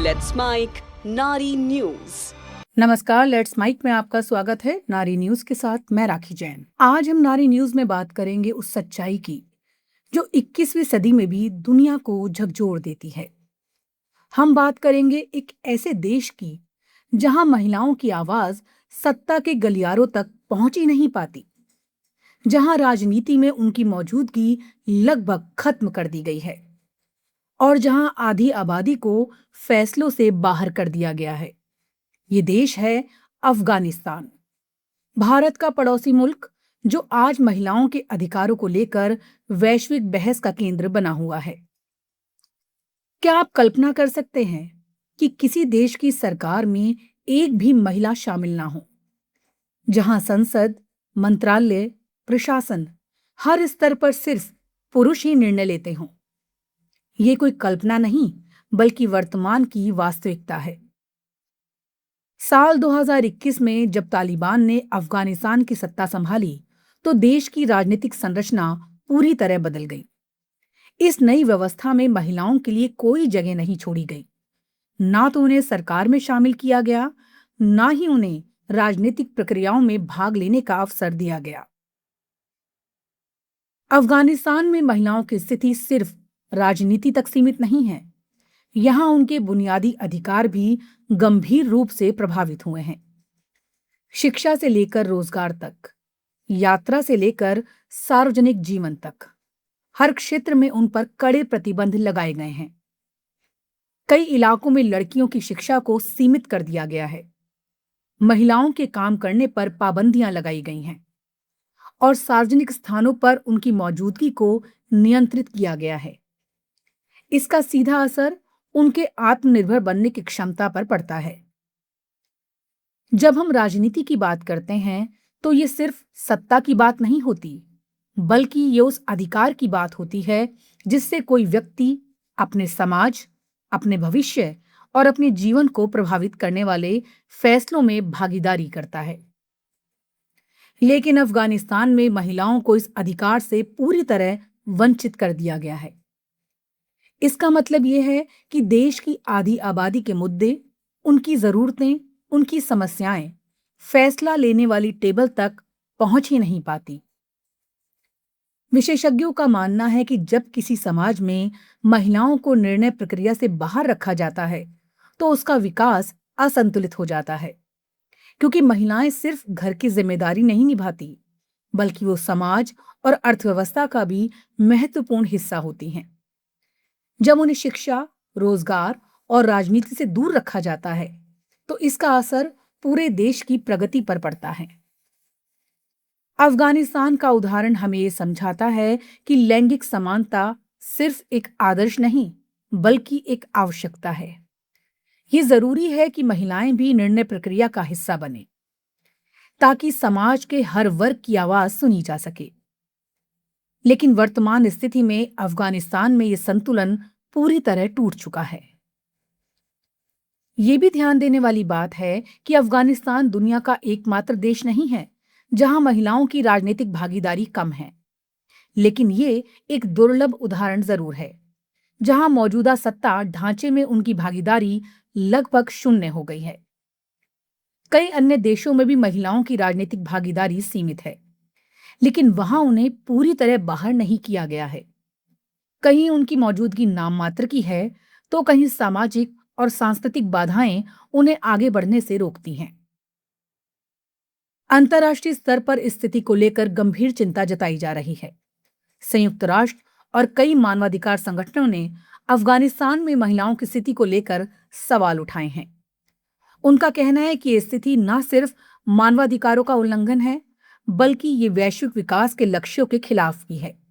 Let's mic नारी news. नमस्कार, let's mic में आपका स्वागत है। नारी न्यूज के साथ मैं राखी जैन। आज हम नारी न्यूज में बात करेंगे उस सच्चाई की जो 21वीं सदी में भी दुनिया को झकझोर देती है। हम बात करेंगे एक ऐसे देश की जहां महिलाओं की आवाज सत्ता के गलियारों तक पहुंच ही नहीं पाती, जहां राजनीति में उनकी मौजूदगी लगभग खत्म कर दी गई है और जहां आधी आबादी को फैसलों से बाहर कर दिया गया है। ये देश है अफगानिस्तान, भारत का पड़ोसी मुल्क, जो आज महिलाओं के अधिकारों को लेकर वैश्विक बहस का केंद्र बना हुआ है। क्या आप कल्पना कर सकते हैं कि किसी देश की सरकार में एक भी महिला शामिल ना हो, जहां संसद, मंत्रालय, प्रशासन हर स्तर पर सिर्फ पुरुष ही निर्णय लेते हों? ये कोई कल्पना नहीं, बल्कि वर्तमान की वास्तविकता है। साल 2021 में जब तालिबान ने अफगानिस्तान की सत्ता संभाली, तो देश की राजनीतिक संरचना पूरी तरह बदल गई। इस नई व्यवस्था में महिलाओं के लिए कोई जगह नहीं छोड़ी गई। ना तो उन्हें सरकार में शामिल किया गया, ना ही उन्हें राजनीतिक प्रक्रियाओं में भाग लेने का अवसर दिया गया। अफगानिस्तान में महिलाओं की स्थिति सिर्फ राजनीति तक सीमित नहीं है। यहां उनके बुनियादी अधिकार भी गंभीर रूप से प्रभावित हुए हैं। शिक्षा से लेकर रोजगार तक, यात्रा से लेकर सार्वजनिक जीवन तक, हर क्षेत्र में उन पर कड़े प्रतिबंध लगाए गए हैं। कई इलाकों में लड़कियों की शिक्षा को सीमित कर दिया गया है। महिलाओं के काम करने पर पाबंदियां लगाई गई हैं और सार्वजनिक स्थानों पर उनकी मौजूदगी को नियंत्रित किया गया है। इसका सीधा असर उनके आत्मनिर्भर बनने की क्षमता पर पड़ता है। जब हम राजनीति की बात करते हैं, तो ये सिर्फ सत्ता की बात नहीं होती, बल्कि ये उस अधिकार की बात होती है जिससे कोई व्यक्ति अपने समाज, अपने भविष्य और अपने जीवन को प्रभावित करने वाले फैसलों में भागीदारी करता है। लेकिन अफगानिस्तान में महिलाओं को इस अधिकार से पूरी तरह वंचित कर दिया गया है। इसका मतलब यह है कि देश की आधी आबादी के मुद्दे, उनकी जरूरतें, उनकी समस्याएं फैसला लेने वाली टेबल तक पहुंच ही नहीं पाती। विशेषज्ञों का मानना है कि जब किसी समाज में महिलाओं को निर्णय प्रक्रिया से बाहर रखा जाता है, तो उसका विकास असंतुलित हो जाता है, क्योंकि महिलाएं सिर्फ घर की जिम्मेदारी नहीं निभाती, बल्कि वो समाज और अर्थव्यवस्था का भी महत्वपूर्ण हिस्सा होती हैं। जब उन्हें शिक्षा, रोजगार और राजनीति से दूर रखा जाता है, तो इसका असर पूरे देश की प्रगति पर पड़ता है। अफगानिस्तान का उदाहरण हमें ये समझाता है कि लैंगिक समानता सिर्फ एक आदर्श नहीं, बल्कि एक आवश्यकता है। ये जरूरी है कि महिलाएं भी निर्णय प्रक्रिया का हिस्सा बने, ताकि समाज के हर वर्ग की आवाज सुनी जा सके। लेकिन वर्तमान स्थिति में अफगानिस्तान में यह संतुलन पूरी तरह टूट चुका है। ये भी ध्यान देने वाली बात है कि अफगानिस्तान दुनिया का एकमात्र देश नहीं है जहां महिलाओं की राजनीतिक भागीदारी कम है, लेकिन ये एक दुर्लभ उदाहरण जरूर है जहां मौजूदा सत्ता ढांचे में उनकी भागीदारी लगभग शून्य हो गई है। कई अन्य देशों में भी महिलाओं की राजनीतिक भागीदारी सीमित है, लेकिन वहां उन्हें पूरी तरह बाहर नहीं किया गया है। कहीं उनकी मौजूदगी नाम मात्र की है, तो कहीं सामाजिक और सांस्कृतिक बाधाएं उन्हें आगे बढ़ने से रोकती हैं। अंतर्राष्ट्रीय स्तर पर इस स्थिति को लेकर गंभीर चिंता जताई जा रही है। संयुक्त राष्ट्र और कई मानवाधिकार संगठनों ने अफगानिस्तान में महिलाओं की स्थिति को लेकर सवाल उठाए हैं। उनका कहना है कि ये स्थिति न सिर्फ मानवाधिकारों का उल्लंघन है, बल्कि ये वैश्विक विकास के लक्ष्यों के खिलाफ भी है।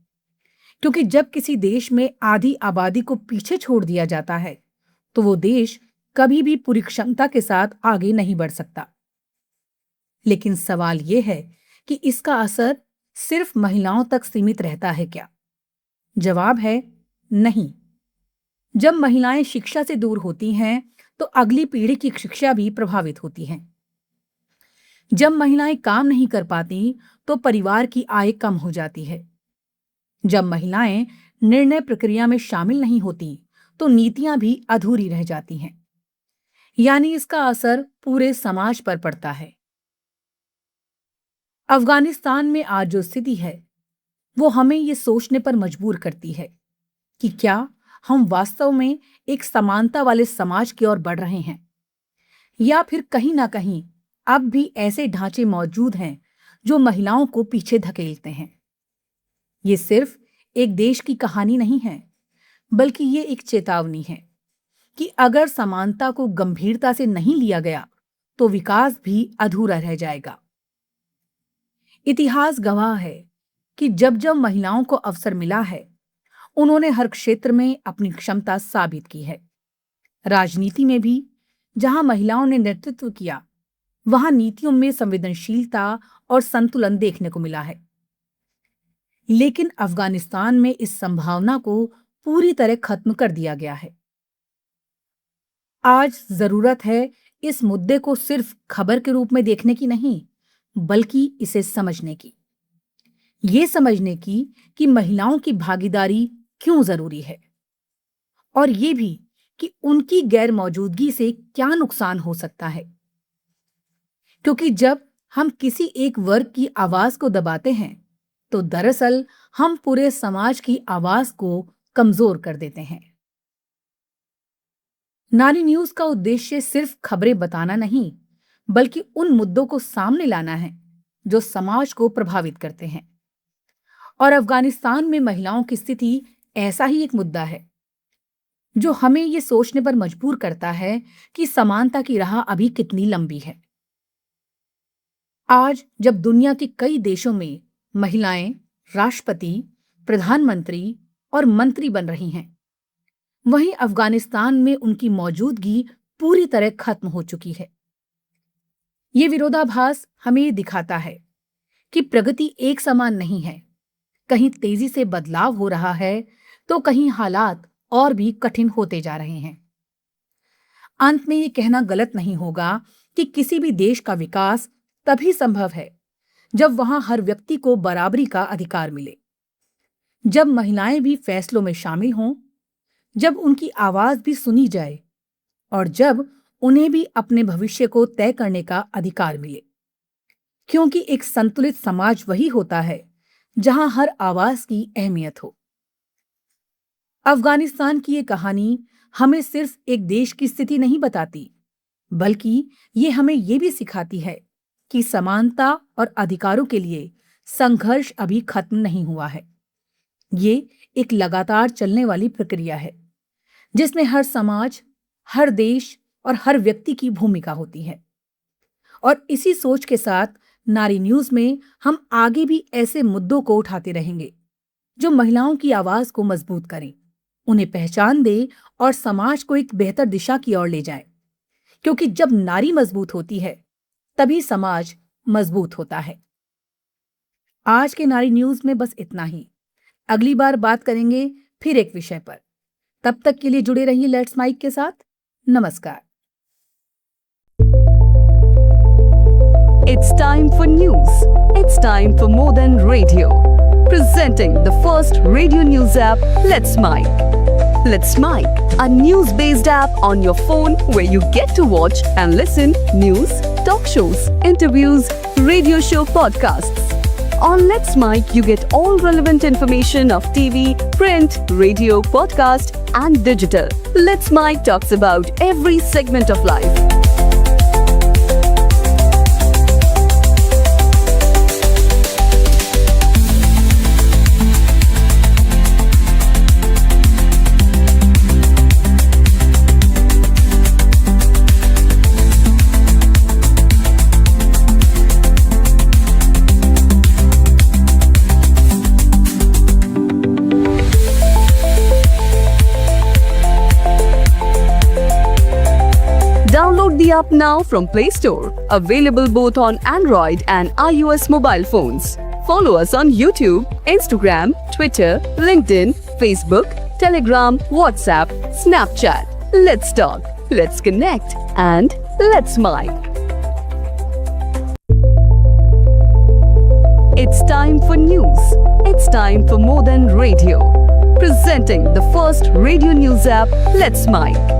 क्योंकि जब किसी देश में आधी आबादी को पीछे छोड़ दिया जाता है, तो वो देश कभी भी पूरी क्षमता के साथ आगे नहीं बढ़ सकता। लेकिन सवाल यह है कि इसका असर सिर्फ महिलाओं तक सीमित रहता है क्या? जवाब है नहीं। जब महिलाएं शिक्षा से दूर होती हैं, तो अगली पीढ़ी की शिक्षा भी प्रभावित होती है। जब महिलाएं काम नहीं कर पाती, तो परिवार की आय कम हो जाती है। जब महिलाएं निर्णय प्रक्रिया में शामिल नहीं होती, तो नीतियां भी अधूरी रह जाती हैं। यानी इसका असर पूरे समाज पर पड़ता है। अफगानिस्तान में आज जो स्थिति है वो हमें ये सोचने पर मजबूर करती है कि क्या हम वास्तव में एक समानता वाले समाज की ओर बढ़ रहे हैं, या फिर कहीं ना कहीं अब भी ऐसे ढांचे मौजूद हैं जो महिलाओं को पीछे धकेलते हैं। ये सिर्फ एक देश की कहानी नहीं है, बल्कि ये एक चेतावनी है कि अगर समानता को गंभीरता से नहीं लिया गया तो विकास भी अधूरा रह जाएगा। इतिहास गवाह है कि जब जब महिलाओं को अवसर मिला है, उन्होंने हर क्षेत्र में अपनी क्षमता साबित की है। राजनीति में भी जहां महिलाओं ने नेतृत्व किया, वहां नीतियों में संवेदनशीलता और संतुलन देखने को मिला है। लेकिन अफगानिस्तान में इस संभावना को पूरी तरह खत्म कर दिया गया है। आज जरूरत है इस मुद्दे को सिर्फ खबर के रूप में देखने की नहीं, बल्कि इसे समझने की। ये समझने की कि महिलाओं की भागीदारी क्यों जरूरी है, और ये भी कि उनकी गैर मौजूदगी से क्या नुकसान हो सकता है। क्योंकि जब हम किसी एक वर्ग की आवाज को दबाते हैं तो दरअसल हम पूरे समाज की आवाज को कमजोर कर देते हैं। नारी न्यूज का उद्देश्य सिर्फ खबरें बताना नहीं, बल्कि उन मुद्दों को सामने लाना है जो समाज को प्रभावित करते हैं। और अफगानिस्तान में महिलाओं की स्थिति ऐसा ही एक मुद्दा है जो हमें ये सोचने पर मजबूर करता है कि समानता की राह अभी कितनी लंबी है। आज जब दुनिया के कई देशों में महिलाएं राष्ट्रपति, प्रधानमंत्री और मंत्री बन रही हैं, वहीं अफगानिस्तान में उनकी मौजूदगी पूरी तरह खत्म हो चुकी है। ये विरोधाभास हमें ये दिखाता है कि प्रगति एक समान नहीं है। कहीं तेजी से बदलाव हो रहा है तो कहीं हालात और भी कठिन होते जा रहे हैं। अंत में ये कहना गलत नहीं होगा कि किसी भी देश का विकास तभी संभव है जब वहां हर व्यक्ति को बराबरी का अधिकार मिले, जब महिलाएं भी फैसलों में शामिल हों, जब उनकी आवाज भी सुनी जाए और जब उन्हें भी अपने भविष्य को तय करने का अधिकार मिले। क्योंकि एक संतुलित समाज वही होता है जहां हर आवाज की अहमियत हो। अफगानिस्तान की ये कहानी हमें सिर्फ एक देश की स्थिति नहीं बताती, बल्कि ये हमें ये भी सिखाती है कि समानता और अधिकारों के लिए संघर्ष अभी खत्म नहीं हुआ है। ये एक लगातार चलने वाली प्रक्रिया है जिसमें हर समाज, हर देश और हर व्यक्ति की भूमिका होती है। और इसी सोच के साथ नारी न्यूज में हम आगे भी ऐसे मुद्दों को उठाते रहेंगे जो महिलाओं की आवाज को मजबूत करें, उन्हें पहचान दे और समाज को एक बेहतर दिशा की ओर ले जाए। क्योंकि जब नारी मजबूत होती है तभी समाज मजबूत होता है। आज के नारी न्यूज में बस इतना ही। अगली बार बात करेंगे फिर एक विषय पर। तब तक के लिए जुड़े रहिए लेट्स माइक के साथ। नमस्कार। It's time for news. It's time for more than radio. Presenting the first radio news app, Let's Mike. Let's Mike, a news-based app on your phone where you get to watch and listen news, talk shows, interviews, radio show podcasts. On Let's Mike, you get all relevant information of TV, print, radio, podcast, and digital. Let's Mike talks about every segment of life. Download the app now from Play Store. Available both on Android and iOS mobile phones. Follow us on YouTube, Instagram, Twitter, LinkedIn, Facebook, Telegram, WhatsApp, Snapchat. Let's talk, let's connect, and let's Mike. It's time for news. It's time for more than radio. Presenting the first radio news app, Let's Mike.